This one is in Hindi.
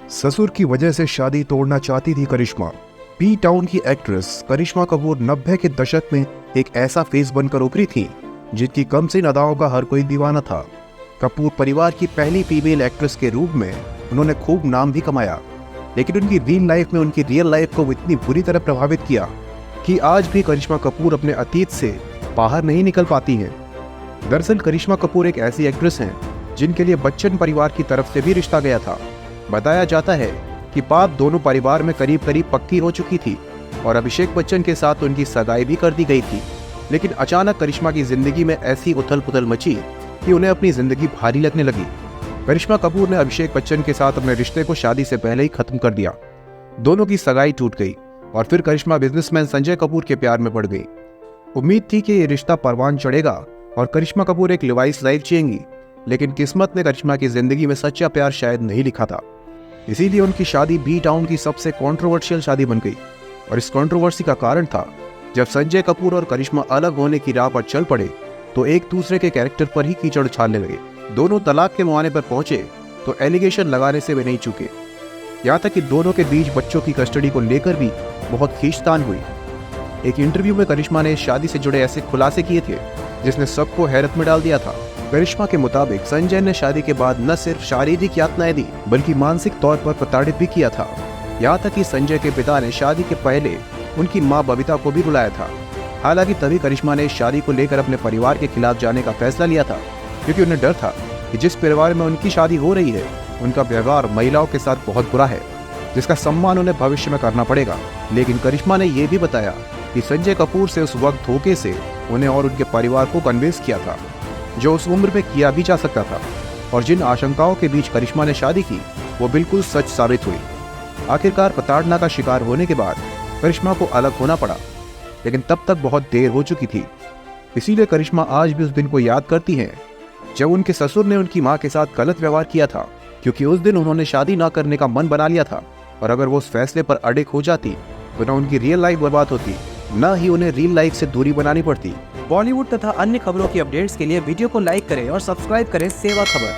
ससुर की वजह से शादी तोड़ना चाहती थी करिश्मा। पी टाउन की एक्ट्रेस करिश्मा कपूर 90 के दशक में एक ऐसा फेस बनकर उभरी थी जिनकी कम से अदाओं का हर कोई दीवाना था। कपूर परिवार की पहली फीमेल एक्ट्रेस के रूप में उन्होंने खूब नाम भी कमाया, लेकिन उनकी रियल लाइफ को इतनी बुरी तरह प्रभावित किया कि आज भी करिश्मा कपूर अपने अतीत से बाहर नहीं निकल पाती हैं। दरअसल करिश्मा कपूर एक ऐसी एक्ट्रेस हैं जिनके लिए बच्चन परिवार की तरफ से भी रिश्ता गया था। बताया जाता है कि बात दोनों परिवार में करीब करीब पक्की हो चुकी थी और अभिषेक बच्चन के साथ उनकी सगाई भी कर दी गई थी। लेकिन अचानक करिश्मा की जिंदगी में ऐसी उथल पुथल मची कि उन्हें अपनी जिंदगी भारी लगने लगी। करिश्मा कपूर ने अभिषेक बच्चन के साथ अपने रिश्ते को शादी से पहले ही खत्म कर दिया। दोनों की सगाई टूट गई और फिर करिश्मा बिजनेसमैन संजय कपूर के प्यार में पड़ गई। उम्मीद थी कि ये रिश्ता परवान चढ़ेगा और करिश्मा कपूर एक लिवाइस लाइफ जिएंगी, लेकिन किस्मत ने करिश्मा की जिंदगी में सच्चा प्यार शायद नहीं लिखा था। इसीलिए उनकी शादी बी टाउन की सबसे कंट्रोवर्शियल शादी बन गई। और इस कंट्रोवर्सी का कारण था जब संजय कपूर और करिश्मा अलग होने की राह पर चल पड़े तो एक दूसरे के कैरेक्टर पर ही कीचड़ उछालने लगे। दोनों तलाक के मुहाने पर पहुंचे तो एलिगेशन लगाने से वे नहीं चूके। यहाँ तक कि दोनों के बीच बच्चों की कस्टडी को लेकर भी बहुत खींचतान हुई। एक इंटरव्यू में करिश्मा ने शादी से जुड़े ऐसे खुलासे किए थे जिसने सबको हैरत में डाल दिया था। करिश्मा के मुताबिक संजय ने शादी के बाद न सिर्फ शारीरिक यातनाएं दी बल्कि मानसिक तौर पर प्रताड़ित भी किया था। यहाँ तक कि संजय के पिता ने शादी के पहले उनकी मां बबीता को भी रुलाया था। हालांकि तभी करिश्मा ने शादी को लेकर अपने परिवार के खिलाफ जाने का फैसला लिया था, क्योंकि उन्हें डर था कि जिस परिवार में उनकी शादी हो रही है उनका व्यवहार महिलाओं के साथ बहुत बुरा है, जिसका सम्मान उन्हें भविष्य में करना पड़ेगा। लेकिन करिश्मा ने यह भी बताया कि संजय कपूर से उस वक्त धोखे से उन्हें और उनके परिवार को कन्विंस किया था, जो उस उम्र में किया भी जा सकता था। और जिन आशंकाओं के बीच करिश्मा ने शादी की वो बिल्कुल सच साबित हुई। आखिरकार प्रताड़ना का शिकार होने के बाद करिश्मा को अलग होना पड़ा, लेकिन तब तक बहुत देर हो चुकी थी। इसीलिए करिश्मा आज भी उस दिन को याद करती हैं जब उनके ससुर ने उनकी मां के साथ गलत व्यवहार किया था, क्योंकि उस दिन उन्होंने शादी ना करने का मन बना लिया था। और अगर वो उस फैसले पर अड़िग हो जाती तो न उनकी रियल लाइफ बर्बाद होती, न ही उन्हें रियल लाइफ से दूरी बनानी पड़ती। बॉलीवुड तथा अन्य खबरों की अपडेट्स के लिए वीडियो को लाइक करें और सब्सक्राइब करें सेवा खबर।